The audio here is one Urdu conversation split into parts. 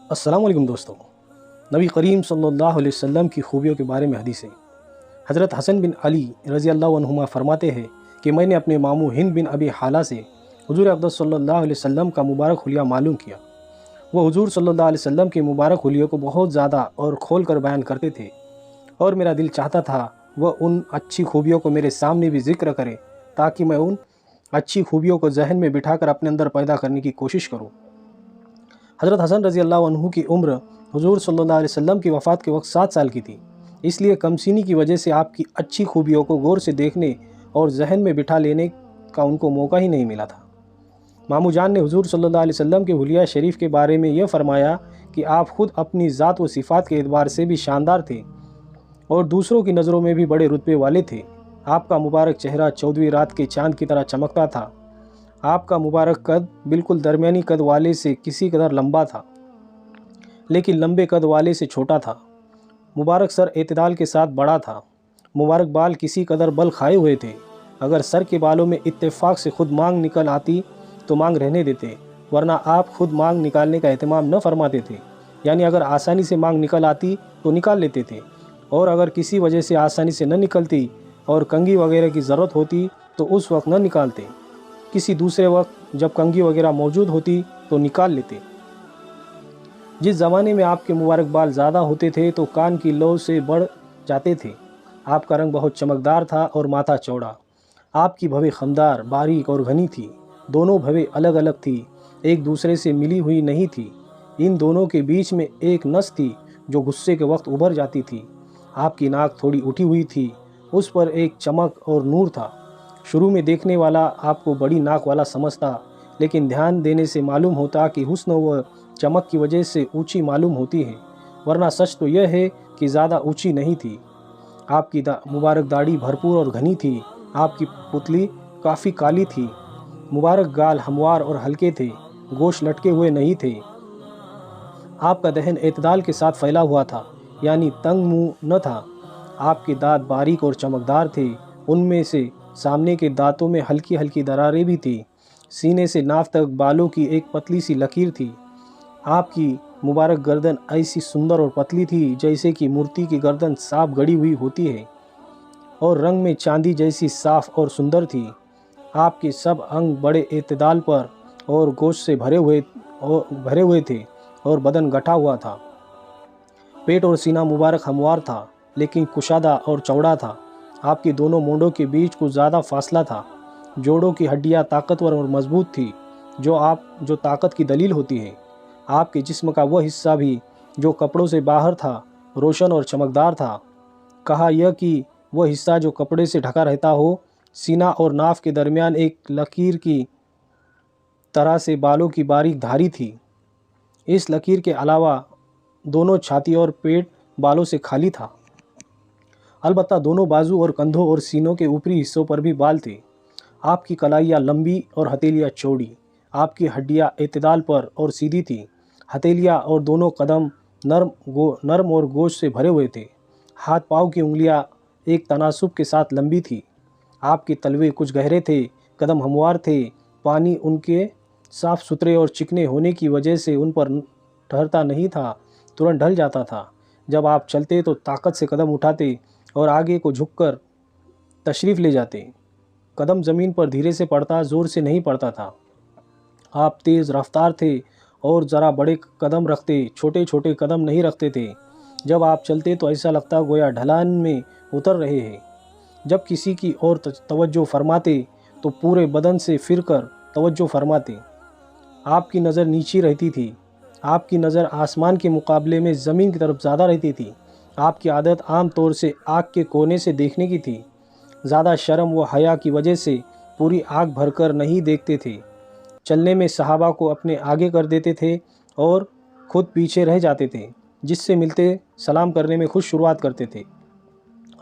السلام علیکم دوستو، نبی کریم صلی اللہ علیہ وسلم کی خوبیوں کے بارے میں حدیثیں۔ حضرت حسن بن علی رضی اللہ عنہما فرماتے ہیں کہ میں نے اپنے ماموں ہند بن ابی حالہ سے حضور اقدس صلی اللہ علیہ وسلم کا مبارک حلیہ معلوم کیا۔ وہ حضور صلی اللہ علیہ وسلم کے مبارک حلیوں کو بہت زیادہ اور کھول کر بیان کرتے تھے، اور میرا دل چاہتا تھا وہ ان اچھی خوبیوں کو میرے سامنے بھی ذکر کرے تاکہ میں ان اچھی خوبیوں کو ذہن میں بٹھا کر اپنے اندر پیدا کرنے کی کوشش کروں۔ حضرت حسن رضی اللہ عنہ کی عمر حضور صلی اللہ علیہ وسلم کی وفات کے وقت 7 سال کی تھی، اس لیے کم سنی کی وجہ سے آپ کی اچھی خوبیوں کو غور سے دیکھنے اور ذہن میں بٹھا لینے کا ان کو موقع ہی نہیں ملا تھا۔ ماموں جان نے حضور صلی اللہ علیہ وسلم کے حلیہ شریف کے بارے میں یہ فرمایا کہ آپ خود اپنی ذات و صفات کے اعتبار سے بھی شاندار تھے اور دوسروں کی نظروں میں بھی بڑے رتبے والے تھے۔ آپ کا مبارک چہرہ 14ویں رات کے چاند کی طرح چمکتا تھا۔ آپ کا مبارک قد بالکل درمیانی قد والے سے کسی قدر لمبا تھا، لیکن لمبے قد والے سے چھوٹا تھا۔ مبارک سر اعتدال کے ساتھ بڑا تھا۔ مبارک بال کسی قدر بل کھائے ہوئے تھے۔ اگر سر کے بالوں میں اتفاق سے خود مانگ نکل آتی تو مانگ رہنے دیتے، ورنہ آپ خود مانگ نکالنے کا اہتمام نہ فرماتے تھے، یعنی اگر آسانی سے مانگ نکل آتی تو نکال لیتے تھے، اور اگر کسی وجہ سے آسانی سے نہ نکلتی اور کنگھی وغیرہ کی ضرورت ہوتی تو اس وقت نہ نکالتے، کسی دوسرے وقت جب کنگھی وغیرہ موجود ہوتی تو نکال لیتے۔ جس زمانے میں آپ کے مبارک بال زیادہ ہوتے تھے تو کان کی لو سے بڑھ جاتے تھے۔ آپ کا رنگ بہت چمکدار تھا اور ماتھا چوڑا۔ آپ کی بھویں خمدار، باریک اور گھنی تھی۔ دونوں بھویں الگ الگ تھی، ایک دوسرے سے ملی ہوئی نہیں تھی۔ ان دونوں کے بیچ میں ایک نس تھی جو غصے کے وقت ابھر جاتی تھی۔ آپ کی ناک تھوڑی اٹھی ہوئی تھی، اس پر ایک چمک اور نور تھا۔ شروع میں دیکھنے والا آپ کو بڑی ناک والا سمجھتا، لیکن دھیان دینے سے معلوم ہوتا کہ حسن و چمک کی وجہ سے اونچی معلوم ہوتی ہے، ورنہ سچ تو یہ ہے کہ زیادہ اونچی نہیں تھی۔ آپ کی مبارک داڑھی بھرپور اور گھنی تھی۔ آپ کی پتلی کافی کالی تھی۔ مبارک گال ہموار اور ہلکے تھے، گوشت لٹکے ہوئے نہیں تھے۔ آپ کا دہن اعتدال کے ساتھ پھیلا ہوا تھا، یعنی تنگ منہ نہ تھا۔ آپ کے دانت باریک اور چمکدار تھے، ان میں سے سامنے کے دانتوں میں ہلکی ہلکی دراریں بھی تھیں۔ سینے سے ناف تک بالوں کی ایک پتلی سی لکیر تھی۔ آپ کی مبارک گردن ایسی سندر اور پتلی تھی جیسے کہ مورتی کی گردن صاف گڑی ہوئی ہوتی ہے، اور رنگ میں چاندی جیسی صاف اور سندر تھی۔ آپ کے سب انگ بڑے اعتدال پر اور گوشت سے بھرے ہوئے تھے اور بدن گٹھا ہوا تھا۔ پیٹ اور سینہ مبارک ہموار تھا، لیکن کشادہ اور چوڑا تھا۔ آپ کی دونوں مونڈوں کے بیچ کچھ زیادہ فاصلہ تھا۔ جوڑوں کی ہڈیاں طاقتور اور مضبوط تھی، جو طاقت کی دلیل ہوتی ہے۔ آپ کے جسم کا وہ حصہ بھی جو کپڑوں سے باہر تھا روشن اور چمکدار تھا۔ کہا یہ کہ وہ حصہ جو کپڑے سے ڈھکا رہتا ہو، سینہ اور ناف کے درمیان ایک لکیر کی طرح سے بالوں کی باریک دھاری تھی۔ اس لکیر کے علاوہ دونوں چھاتی اور پیٹ بالوں سے خالی تھا۔ البتہ دونوں بازو اور کندھوں اور سینوں کے اوپری حصوں پر بھی بال تھے۔ آپ کی کلائیاں لمبی اور ہتھیلیاں چوڑی۔ آپ کی ہڈیاں اعتدال پر اور سیدھی تھیں۔ ہتھیلیاں اور دونوں قدم نرم اور گوشت سے بھرے ہوئے تھے۔ ہاتھ پاؤں کی انگلیاں ایک تناسب کے ساتھ لمبی تھیں۔ آپ کے تلوے کچھ گہرے تھے، قدم ہموار تھے۔ پانی ان کے صاف ستھرے اور چکنے ہونے کی وجہ سے ان پر ٹھہرتا نہیں تھا، ترنت ڈھل جاتا تھا۔ جب آپ چلتے تو طاقت سے قدم اٹھاتے اور آگے کو جھک کر تشریف لے جاتے۔ قدم زمین پر دھیرے سے پڑتا، زور سے نہیں پڑتا تھا۔ آپ تیز رفتار تھے اور ذرا بڑے قدم رکھتے، چھوٹے چھوٹے قدم نہیں رکھتے تھے۔ جب آپ چلتے تو ایسا لگتا گویا ڈھلان میں اتر رہے ہیں۔ جب کسی کی اور توجہ فرماتے تو پورے بدن سے پھر کر توجہ فرماتے۔ آپ کی نظر نیچی رہتی تھی۔ آپ کی نظر آسمان کے مقابلے میں زمین کی طرف زیادہ رہتی تھی۔ آپ کی عادت عام طور سے آنکھ کے کونے سے دیکھنے کی تھی۔ زیادہ شرم و حیا کی وجہ سے پوری آنکھ بھر کر نہیں دیکھتے تھے۔ چلنے میں صحابہ کو اپنے آگے کر دیتے تھے اور خود پیچھے رہ جاتے تھے۔ جس سے ملتے سلام کرنے میں خود شروعات کرتے تھے۔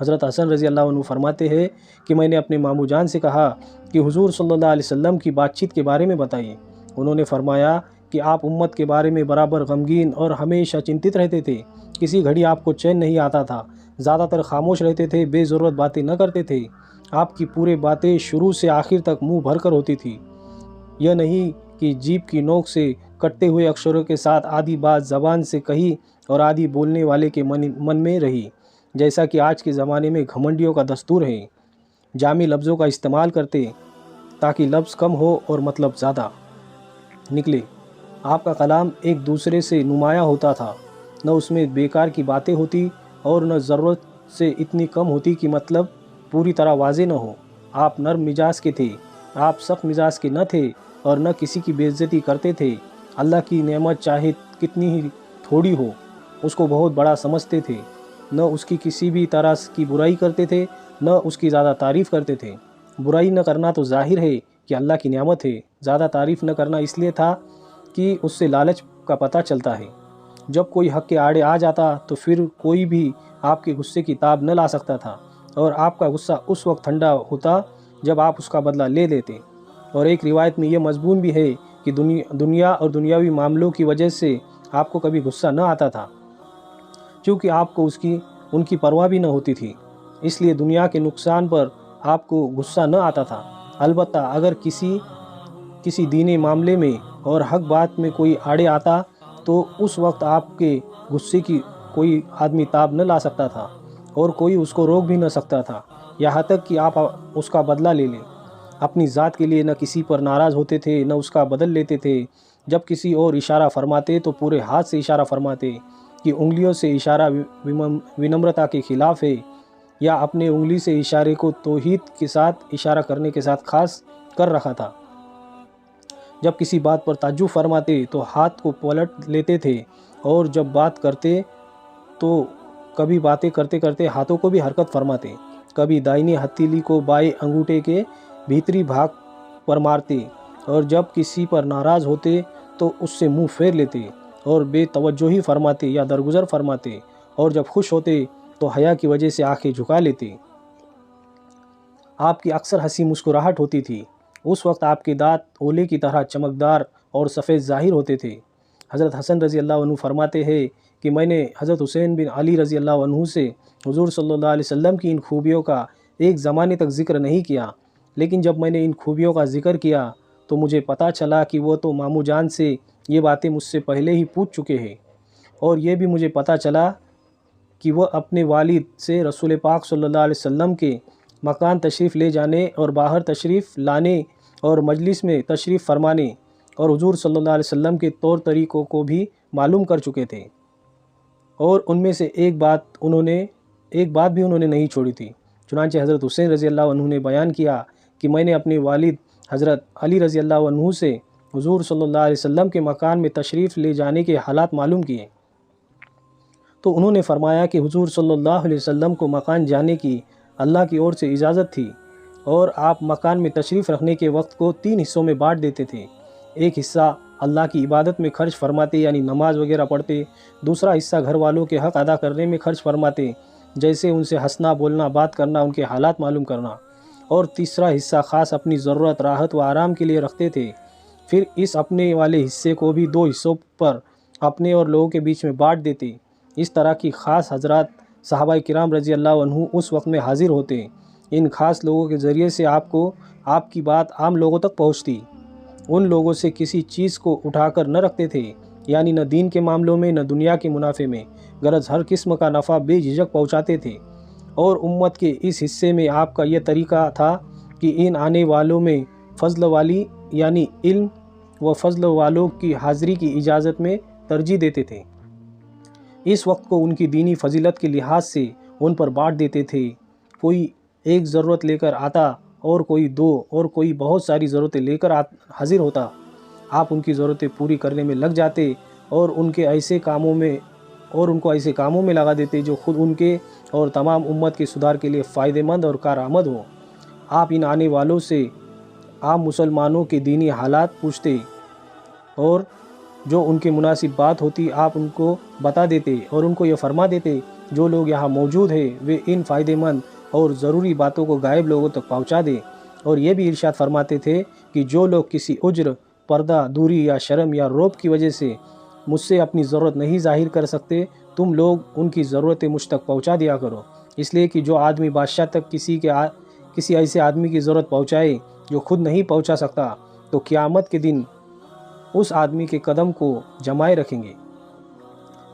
حضرت حسن رضی اللہ عنہ فرماتے ہیں کہ میں نے اپنے ماموں جان سے کہا کہ حضور صلی اللہ علیہ وسلم کی بات چیت کے بارے میں بتائیے۔ انہوں نے فرمایا کہ آپ امت کے بارے میں برابر غمگین اور ہمیشہ چنتت رہتے تھے۔ کسی گھڑی آپ کو چین نہیں آتا تھا۔ زیادہ تر خاموش رہتے تھے، بے ضرورت باتیں نہ کرتے تھے۔ آپ کی پورے باتیں شروع سے آخر تک منہ بھر کر ہوتی تھی۔ یہ نہیں کہ جیب کی نوک سے کٹتے ہوئے اکشروں کے ساتھ آدھی بات زبان سے کہی اور آدھی بولنے والے کے من میں رہی، جیسا کہ آج کے زمانے میں گھمنڈیوں کا دستور ہے۔ جامع لفظوں کا استعمال کرتے تاکہ لفظ کم ہو اور مطلب زیادہ نکلے۔ آپ کا کلام ایک دوسرے سے نمایاں ہوتا تھا، نہ اس میں بیکار کی باتیں ہوتی اور نہ ضرورت سے اتنی کم ہوتی کہ مطلب پوری طرح واضح نہ ہو۔ آپ نرم مزاج کے تھے، آپ سخت مزاج کے نہ تھے اور نہ کسی کی بے عزتی کرتے تھے۔ اللہ کی نعمت چاہے کتنی ہی تھوڑی ہو، اس کو بہت بڑا سمجھتے تھے، نہ اس کی کسی بھی طرح کی برائی کرتے تھے، نہ اس کی زیادہ تعریف کرتے تھے۔ برائی نہ کرنا تو ظاہر ہے کہ اللہ کی نعمت ہے، زیادہ تعریف نہ کرنا اس لیے تھا کہ اس سے لالچ کا پتہ چلتا ہے۔ جب کوئی حق کے آڑے آ جاتا تو پھر کوئی بھی آپ کے غصے کی تاب نہ لا سکتا تھا، اور آپ کا غصہ اس وقت ٹھنڈا ہوتا جب آپ اس کا بدلہ لے لیتے۔ اور ایک روایت میں یہ مضمون بھی ہے کہ دنیا اور دنیاوی معاملوں کی وجہ سے آپ کو کبھی غصہ نہ آتا تھا، چونکہ آپ کو ان کی پرواہ بھی نہ ہوتی تھی، اس لیے دنیا کے نقصان پر آپ کو غصہ نہ آتا تھا۔ البتہ اگر کسی دینی معاملے میں اور حق بات میں کوئی آڑے آتا تو اس وقت آپ کے غصے کی کوئی آدمی تاب نہ لا سکتا تھا اور کوئی اس کو روک بھی نہ سکتا تھا، یہاں تک کہ آپ اس کا بدلہ لے لیں۔ اپنی ذات کے لیے نہ کسی پر ناراض ہوتے تھے نہ اس کا بدل لیتے تھے۔ جب کسی اور اشارہ فرماتے تو پورے ہاتھ سے اشارہ فرماتے کہ انگلیوں سے اشارہ ونمرتا کے خلاف ہے، یا اپنے انگلی سے اشارے کو توحید کے ساتھ اشارہ کرنے کے ساتھ خاص کر رکھا تھا۔ جب کسی بات پر تعجب فرماتے تو ہاتھ کو پلٹ لیتے تھے، اور جب بات کرتے تو کبھی باتیں کرتے کرتے ہاتھوں کو بھی حرکت فرماتے، کبھی دائنی ہتھیلی کو بائیں انگوٹھے کے بھیتری بھاگ پر مارتے، اور جب کسی پر ناراض ہوتے تو اس سے منہ پھیر لیتے اور بے توجہی فرماتے یا درگزر فرماتے، اور جب خوش ہوتے تو حیا کی وجہ سے آنکھیں جھکا لیتے۔ آپ کی اکثر ہنسی مسکراہٹ ہوتی تھی۔ اس وقت آپ کے دانت اولے کی طرح چمکدار اور سفید ظاہر ہوتے تھے۔ حضرت حسن رضی اللہ عنہ فرماتے ہیں کہ میں نے حضرت حسین بن علی رضی اللہ عنہ سے حضور صلی اللہ علیہ وسلم کی ان خوبیوں کا ایک زمانے تک ذکر نہیں کیا، لیکن جب میں نے ان خوبیوں کا ذکر کیا تو مجھے پتہ چلا کہ وہ تو ماموں جان سے یہ باتیں مجھ سے پہلے ہی پوچھ چکے ہیں، اور یہ بھی مجھے پتہ چلا کہ وہ اپنے والد سے رسول پاک صلی اللہ علیہ وسلم کے مکان تشریف لے جانے اور باہر تشریف لانے اور مجلس میں تشریف فرمانے اور حضور صلی اللہ علیہ وسلم کے طور طریقوں کو بھی معلوم کر چکے تھے، اور ان میں سے ایک بات بھی انہوں نے نہیں چھوڑی تھی۔ چنانچہ حضرت حسین رضی اللہ عنہ نے بیان کیا کہ میں نے اپنے والد حضرت علی رضی اللہ عنہ سے حضور صلی اللہ علیہ وسلم کے مکان میں تشریف لے جانے کے حالات معلوم کیے، تو انہوں نے فرمایا کہ حضور صلی اللہ علیہ وسلم کو مکان جانے کی اللہ کی اور سے اجازت تھی، اور آپ مکان میں تشریف رکھنے کے وقت کو 3 حصوں میں بانٹ دیتے تھے۔ ایک حصہ اللہ کی عبادت میں خرچ فرماتے، یعنی نماز وغیرہ پڑھتے، دوسرا حصہ گھر والوں کے حق ادا کرنے میں خرچ فرماتے، جیسے ان سے ہنسنا، بولنا، بات کرنا، ان کے حالات معلوم کرنا، اور تیسرا حصہ خاص اپنی ضرورت، راحت و آرام کے لیے رکھتے تھے۔ پھر اس اپنے والے حصے کو بھی 2 حصوں پر اپنے اور لوگوں کے بیچ میں بانٹ دیتے۔ اس طرح کی خاص حضرات صحابہ کرام رضی اللہ عنہ اس وقت میں حاضر ہوتے۔ ان خاص لوگوں کے ذریعے سے آپ کی بات عام لوگوں تک پہنچتی۔ ان لوگوں سے کسی چیز کو اٹھا کر نہ رکھتے تھے، یعنی نہ دین کے معاملوں میں نہ دنیا کے منافع میں، غرض ہر قسم کا نفع بے جھجک پہنچاتے تھے۔ اور امت کے اس حصے میں آپ کا یہ طریقہ تھا کہ ان آنے والوں میں فضل والی، یعنی علم و فضل والوں کی حاضری کی اجازت میں ترجیح دیتے تھے۔ اس وقت کو ان کی دینی فضیلت کے لحاظ سے ان پر بانٹ دیتے تھے۔ کوئی ایک ضرورت لے کر آتا اور کوئی 2 اور کوئی بہت ساری ضرورتیں لے کر حاضر ہوتا۔ آپ ان کی ضرورتیں پوری کرنے میں لگ جاتے اور ان کو ایسے کاموں میں لگا دیتے جو خود ان کے اور تمام امت کے سدھار کے لیے فائدہ مند اور کارآمد ہو۔ آپ ان آنے والوں سے عام مسلمانوں کے دینی حالات پوچھتے، اور جو ان کے مناسب بات ہوتی آپ ان کو بتا دیتے، اور ان کو یہ فرما دیتے جو لوگ یہاں موجود ہیں وہ ان فائدہ مند اور ضروری باتوں کو غائب لوگوں تک پہنچا دیں۔ اور یہ بھی ارشاد فرماتے تھے کہ جو لوگ کسی عذر، پردہ، دوری یا شرم یا رعب کی وجہ سے مجھ سے اپنی ضرورت نہیں ظاہر کر سکتے، تم لوگ ان کی ضرورتیں مجھ تک پہنچا دیا کرو، اس لیے کہ جو آدمی بادشاہ تک کسی ایسے آدمی کی ضرورت پہنچائے جو خود نہیں پہنچا سکتا، تو قیامت کے دن اس آدمی کے قدم کو جمائے رکھیں گے۔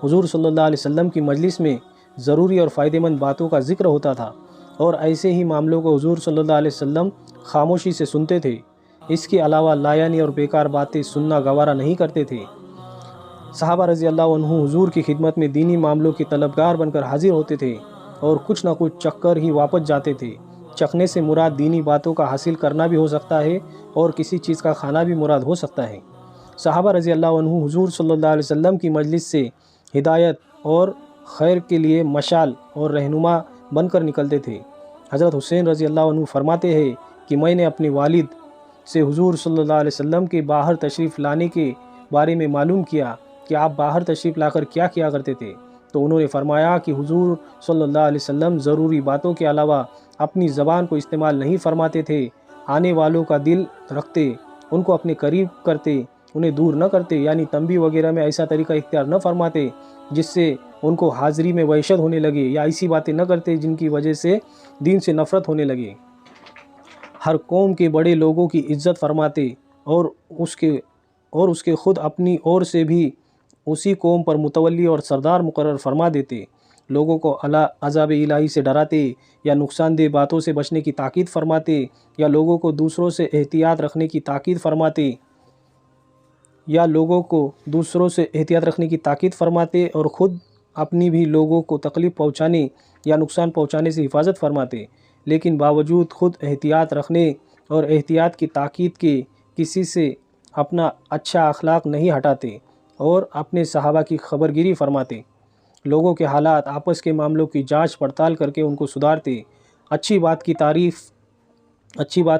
حضور صلی اللہ علیہ وسلم کی مجلس میں ضروری اور فائدہ مند باتوں کا ذکر ہوتا تھا، اور ایسے ہی معاملوں کو حضور صلی اللہ علیہ وسلم خاموشی سے سنتے تھے۔ اس کے علاوہ لایانی اور بیکار باتیں سننا گوارا نہیں کرتے تھے۔ صحابہ رضی اللہ عنہ حضور کی خدمت میں دینی معاملوں کے طلبگار بن کر حاضر ہوتے تھے اور کچھ نہ کچھ چکھ کر ہی واپس جاتے تھے۔ چکھنے سے مراد دینی باتوں کا حاصل کرنا بھی ہو سکتا ہے اور کسی چیز کا کھانا بھی مراد ہو سکتا ہے۔ صحابہ رضی اللہ عنہ حضور صلی اللہ علیہ وسلم کی مجلس سے ہدایت اور خیر کے لیے مشعل اور رہنما بن کر نکلتے تھے۔ حضرت حسین رضی اللہ عنہ فرماتے ہیں کہ میں نے اپنے والد سے حضور صلی اللہ علیہ وسلم کے باہر تشریف لانے کے بارے میں معلوم کیا کہ آپ باہر تشریف لا کر کیا کیا کرتے تھے، تو انہوں نے فرمایا کہ حضور صلی اللہ علیہ وسلم ضروری باتوں کے علاوہ اپنی زبان کو استعمال نہیں فرماتے تھے۔ آنے والوں کا دل رکھتے، ان کو اپنے قریب کرتے، انہیں دور نہ کرتے، یعنی تنبیہ وغیرہ میں ایسا طریقہ اختیار نہ فرماتے جس سے ان کو حاضری میں وحشت ہونے لگے، یا ایسی باتیں نہ کرتے جن کی وجہ سے دین سے نفرت ہونے لگے۔ ہر قوم کے بڑے لوگوں کی عزت فرماتے اور اس کے خود اپنی اور سے بھی اسی قوم پر متولی اور سردار مقرر فرما دیتے۔ لوگوں کو عذاب الہی سے ڈراتے، یا نقصان دہ باتوں سے بچنے کی تاکید فرماتے، یا لوگوں کو دوسروں سے احتیاط رکھنے کی تاکید فرماتے اور خود اپنی بھی لوگوں کو تکلیف پہنچانے یا نقصان پہنچانے سے حفاظت فرماتے، لیکن باوجود خود احتیاط رکھنے اور احتیاط کی تاکید کے کسی سے اپنا اچھا اخلاق نہیں ہٹاتے اور اپنے صحابہ کی خبرگیری فرماتے۔ لوگوں کے حالات، آپس کے معاملوں کی جانچ پڑتال کر کے ان کو سدھارتے، اچھی بات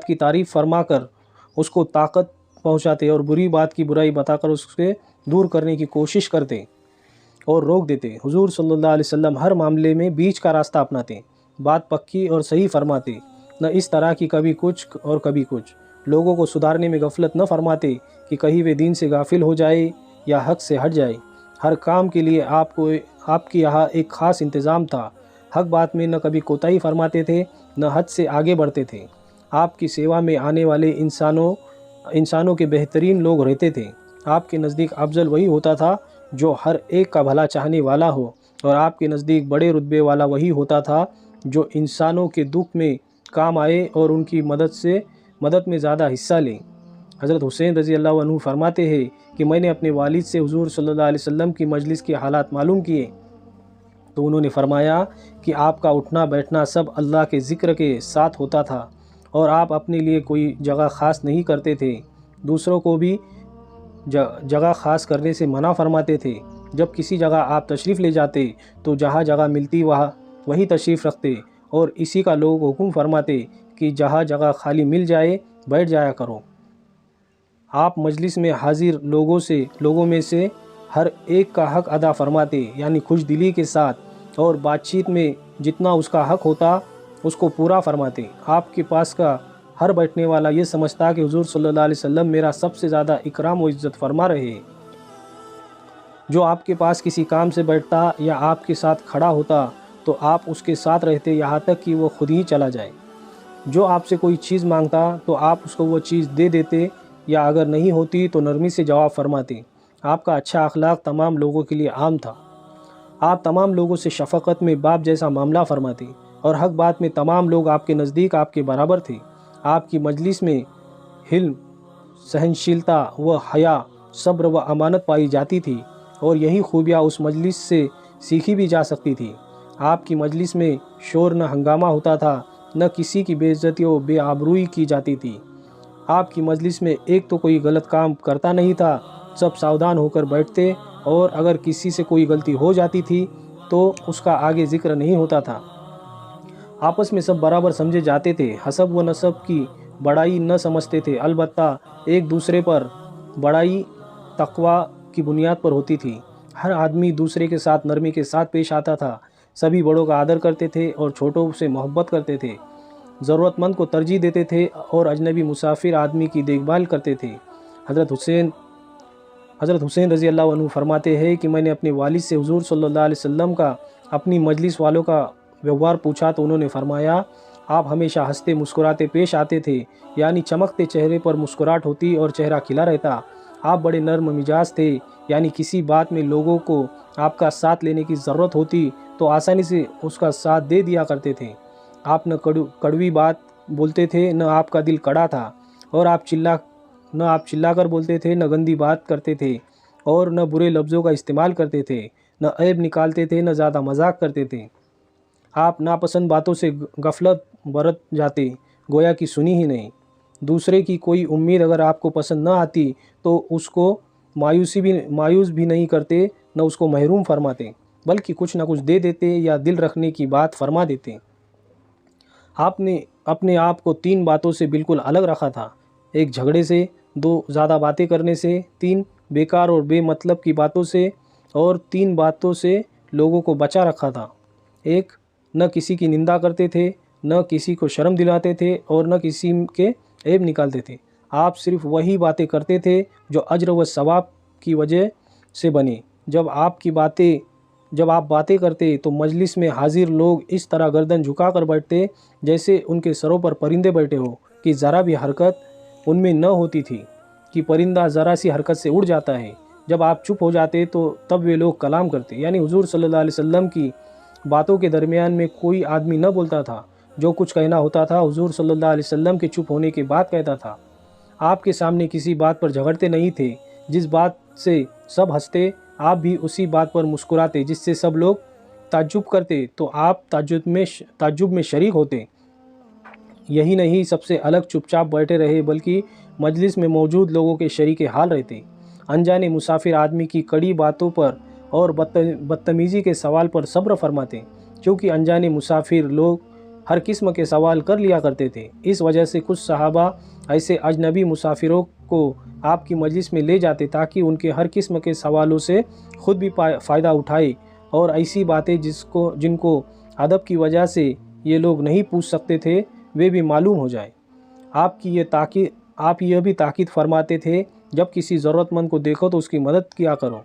کی تعریف فرما کر اس کو طاقت پہنچاتے اور بری بات کی برائی بتا کر اس سے دور کرنے کی کوشش کرتے اور روک دیتے۔ حضور صلی اللہ علیہ وسلم ہر معاملے میں بیچ کا راستہ اپناتے، بات پکی اور صحیح فرماتے، نہ اس طرح کی کبھی کچھ اور کبھی کچھ۔ لوگوں کو سدھارنے میں غفلت نہ فرماتے کہ کہیں وہ دین سے غافل ہو جائے یا حق سے ہٹ جائے۔ ہر کام کے لیے آپ کے یہاں ایک خاص انتظام تھا۔ حق بات میں نہ کبھی کوتاہی فرماتے تھے، نہ حد سے آگے بڑھتے تھے۔ آپ کی سیوا میں آنے والے انسانوں کے بہترین لوگ رہتے تھے۔ آپ کے نزدیک افضل وہی ہوتا تھا جو ہر ایک کا بھلا چاہنے والا ہو، اور آپ کے نزدیک بڑے رتبے والا وہی ہوتا تھا جو انسانوں کے دکھ میں کام آئے اور ان کی مدد میں زیادہ حصہ لیں۔ حضرت حسین رضی اللہ عنہ فرماتے ہیں کہ میں نے اپنے والد سے حضور صلی اللہ علیہ وسلم کی مجلس کے حالات معلوم کیے، تو انہوں نے فرمایا کہ آپ کا اٹھنا بیٹھنا سب اللہ کے ذکر کے ساتھ ہوتا تھا، اور آپ اپنے لیے کوئی جگہ خاص نہیں کرتے تھے، دوسروں کو بھی جگہ خاص کرنے سے منع فرماتے تھے۔ جب کسی جگہ آپ تشریف لے جاتے تو جہاں جگہ ملتی وہی تشریف رکھتے، اور اسی کا لوگ حکم فرماتے کہ جہاں جگہ خالی مل جائے بیٹھ جایا کرو۔ آپ مجلس میں حاضر لوگوں میں سے ہر ایک کا حق ادا فرماتے، یعنی خوش دلی کے ساتھ، اور بات چیت میں جتنا اس کا حق ہوتا اس کو پورا فرماتے۔ آپ کے پاس کا ہر بیٹھنے والا یہ سمجھتا کہ حضور صلی اللہ علیہ وسلم میرا سب سے زیادہ اکرام و عزت فرما رہے ہیں۔ جو آپ کے پاس کسی کام سے بیٹھتا یا آپ کے ساتھ کھڑا ہوتا تو آپ اس کے ساتھ رہتے یہاں تک کہ وہ خود ہی چلا جائے۔ جو آپ سے کوئی چیز مانگتا تو آپ اس کو وہ چیز دے دیتے، یا اگر نہیں ہوتی تو نرمی سے جواب فرماتے۔ آپ کا اچھا اخلاق تمام لوگوں کے لیے عام تھا۔ آپ تمام لوگوں سے شفقت میں باپ جیسا معاملہ فرماتے، اور حق بات میں تمام لوگ آپ کے نزدیک آپ کے برابر تھے۔ آپ کی مجلس میں حلم، سہنشیلتا و حیا، صبر و امانت پائی جاتی تھی، اور یہی خوبیاں اس مجلس سے سیکھی بھی جا سکتی تھی۔ آپ کی مجلس میں شور نہ ہنگامہ ہوتا تھا، نہ کسی کی بے عزتی و بے آبروئی کی جاتی تھی۔ آپ کی مجلس میں ایک تو کوئی غلط کام کرتا نہیں تھا، سب ساودھان ہو کر بیٹھتے، اور اگر کسی سے کوئی غلطی ہو جاتی تھی تو اس کا آگے ذکر نہیں ہوتا تھا۔ آپس میں سب برابر سمجھے جاتے تھے، حسب و نسب کی بڑائی نہ سمجھتے تھے، البتہ ایک دوسرے پر بڑائی تقوی کی بنیاد پر ہوتی تھی۔ ہر آدمی دوسرے کے ساتھ نرمی کے ساتھ پیش آتا تھا، سبھی بڑوں کا آدر کرتے تھے اور چھوٹوں سے محبت کرتے تھے، ضرورت مند کو ترجیح دیتے تھے اور اجنبی مسافر آدمی کی دیکھ بھال کرتے تھے۔ حضرت حسین رضی اللہ عنہ فرماتے ہیں کہ میں نے اپنے والد سے حضور صلی اللہ علیہ وسلم کا اپنی مجلس والوں کا ویوہار پوچھا تو انہوں نے فرمایا آپ ہمیشہ ہنستے مسکراتے پیش آتے تھے، یعنی چمکتے چہرے پر مسکراہٹ ہوتی اور چہرہ کھلا رہتا۔ آپ بڑے نرم مزاج تھے، یعنی کسی بات میں لوگوں کو آپ کا ساتھ لینے کی ضرورت ہوتی تو آسانی سے اس کا ساتھ دے دیا کرتے تھے۔ آپ نہ کڑوی بات بولتے تھے، نہ آپ کا دل کڑا تھا، اور آپ چلا کر بولتے تھے، نہ گندی بات کرتے تھے، اور نہ برے لفظوں کا استعمال کرتے تھے، نہ عیب نکالتے تھے، نہ زیادہ مذاق کرتے تھے۔ آپ ناپسند باتوں سے غفلت برت جاتے، گویا کہ سنی ہی نہیں۔ دوسرے کی کوئی امید اگر آپ کو پسند نہ آتی تو اس کو مایوس بھی نہیں کرتے، نہ اس کو محروم فرماتے، بلکہ کچھ نہ کچھ دے دیتے یا دل رکھنے کی بات فرما دیتے۔ آپ نے اپنے آپ کو 3 باتوں سے بالکل الگ رکھا تھا: 1 جھگڑے سے، 2 زیادہ باتیں کرنے سے، 3 بیکار اور بے مطلب کی باتوں سے، اور 3 باتوں سے لوگوں کو بچا رکھا تھا: 1 نہ کسی کی نندا کرتے تھے، نہ کسی کو شرم دلاتے تھے، اور نہ کسی کے عیب نکالتے تھے۔ آپ صرف وہی باتیں کرتے تھے جو اجر و ثواب کی وجہ سے بنے۔ جب آپ باتیں کرتے تو مجلس میں حاضر لوگ اس طرح گردن جھکا کر بیٹھتے جیسے ان کے سروں پر پرندے بیٹھے ہو، کہ ذرا بھی حرکت ان میں نہ ہوتی تھی کہ پرندہ ذرا سی حرکت سے اڑ جاتا ہے۔ جب آپ چپ ہو جاتے تو تب وہ لوگ کلام کرتے، یعنی حضور صلی اللہ علیہ وسلم کی باتوں کے درمیان میں کوئی آدمی نہ بولتا تھا۔ جو کچھ کہنا ہوتا تھا حضور صلی اللہ علیہ وسلم کے چپ ہونے کے بعد کہتا تھا۔ آپ کے سامنے کسی بات پر جھگڑتے نہیں تھے، جس بات سے سب ہنستے آپ بھی اسی بات پر مسکراتے، جس سے سب لوگ تعجب کرتے تو آپ تعجب میں شریک ہوتے۔ یہی نہیں، سب سے الگ چپ چاپ بیٹھے رہے، بلکہ مجلس میں موجود لوگوں کے شریک حال رہتے۔ انجانے مسافر آدمی کی کڑی باتوں پر اور بدتمیزی کے سوال پر صبر فرماتے، کیونکہ انجانے مسافر لوگ ہر قسم کے سوال کر لیا کرتے تھے۔ اس وجہ سے کچھ صحابہ ایسے اجنبی مسافروں کو آپ کی مجلس میں لے جاتے تاکہ ان کے ہر قسم کے سوالوں سے خود بھی فائدہ اٹھائے، اور ایسی باتیں جن کو ادب کی وجہ سے یہ لوگ نہیں پوچھ سکتے تھے وہ بھی معلوم ہو جائے۔ آپ یہ بھی تاکید فرماتے تھے، جب کسی ضرورت مند کو دیکھو تو اس کی مدد کیا کرو۔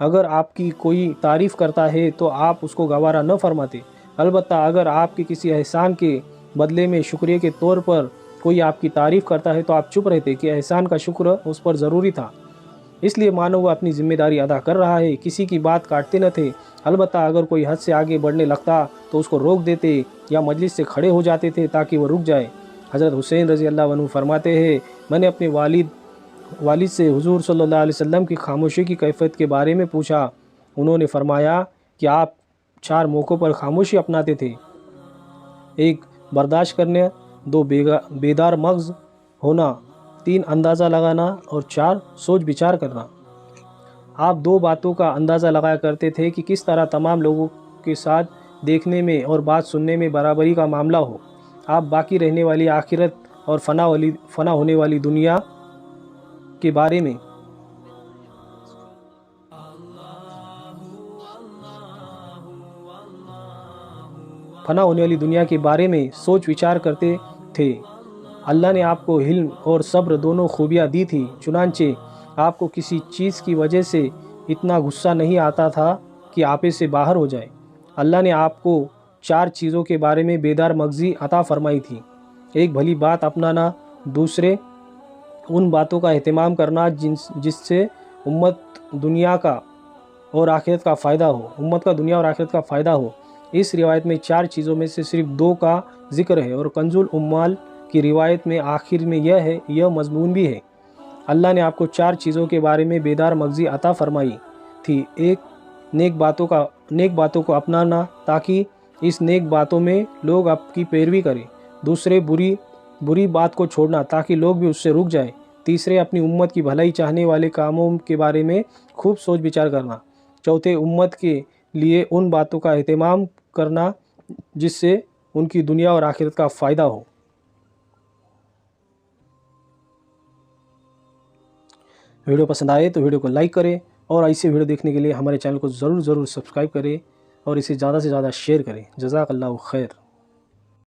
اگر آپ کی کوئی تعریف کرتا ہے تو آپ اس کو گوارا نہ فرماتے، البتہ اگر آپ کے کسی احسان کے بدلے میں شکریہ کے طور پر کوئی آپ کی تعریف کرتا ہے تو آپ چپ رہتے کہ احسان کا شکر اس پر ضروری تھا، اس لیے مانو وہ اپنی ذمہ داری ادا کر رہا ہے۔ کسی کی بات کاٹتے نہ تھے، البتہ اگر کوئی حد سے آگے بڑھنے لگتا تو اس کو روک دیتے یا مجلس سے کھڑے ہو جاتے تھے تاکہ وہ رک جائے۔ حضرت حسین رضی اللہ عنہ فرماتے ہیں، میں نے اپنے والد سے حضور صلی اللہ علیہ وسلم کی خاموشی کی کیفیت کے بارے میں پوچھا۔ انہوں نے فرمایا کہ آپ 4 موقعوں پر خاموشی اپناتے تھے: 1 برداشت کرنا، 2 بیدار مغز ہونا، 3 اندازہ لگانا، اور 4 سوچ بچار کرنا۔ آپ 2 باتوں کا اندازہ لگایا کرتے تھے کہ کس طرح تمام لوگوں کے ساتھ دیکھنے میں اور بات سننے میں برابری کا معاملہ ہو۔ آپ باقی رہنے والی آخرت اور فنا ہونے والی دنیا کے بارے میں سوچ وچار کرتے تھے۔ اللہ نے آپ کو علم اور صبر دونوں خوبیاں دی تھی، چنانچہ آپ کو کسی چیز کی وجہ سے اتنا غصہ نہیں آتا تھا کہ آپے سے باہر ہو جائے۔ اللہ نے آپ کو 4 چیزوں کے بارے میں بیدار مغزی عطا فرمائی تھی: 1 بھلی بات اپنانا، 2 ان باتوں کا اہتمام کرنا جس سے امت کا دنیا اور آخرت کا فائدہ ہو۔ اس روایت میں 4 چیزوں میں سے صرف 2 کا ذکر ہے، اور کنز الاموال کی روایت میں آخر میں یہ مضمون بھی ہے۔ اللہ نے آپ کو 4 چیزوں کے بارے میں بیدار مغزی عطا فرمائی تھی: 1 نیک باتوں کو اپنانا تاکہ اس نیک باتوں میں لوگ آپ کی پیروی کریں، 2 بری بات کو چھوڑنا تاکہ لوگ بھی اس سے رک جائیں، 3 اپنی امت کی بھلائی چاہنے والے کاموں کے بارے میں خوب سوچ بچار کرنا، 4 امت کے لیے ان باتوں کا اہتمام کرنا جس سے ان کی دنیا اور آخرت کا فائدہ ہو۔ ویڈیو پسند آئے تو ویڈیو کو لائک کریں، اور ایسے ویڈیو دیکھنے کے لیے ہمارے چینل کو ضرور سبسکرائب کریں، اور اسے زیادہ سے زیادہ شیئر کریں۔ جزاک اللہ خیر۔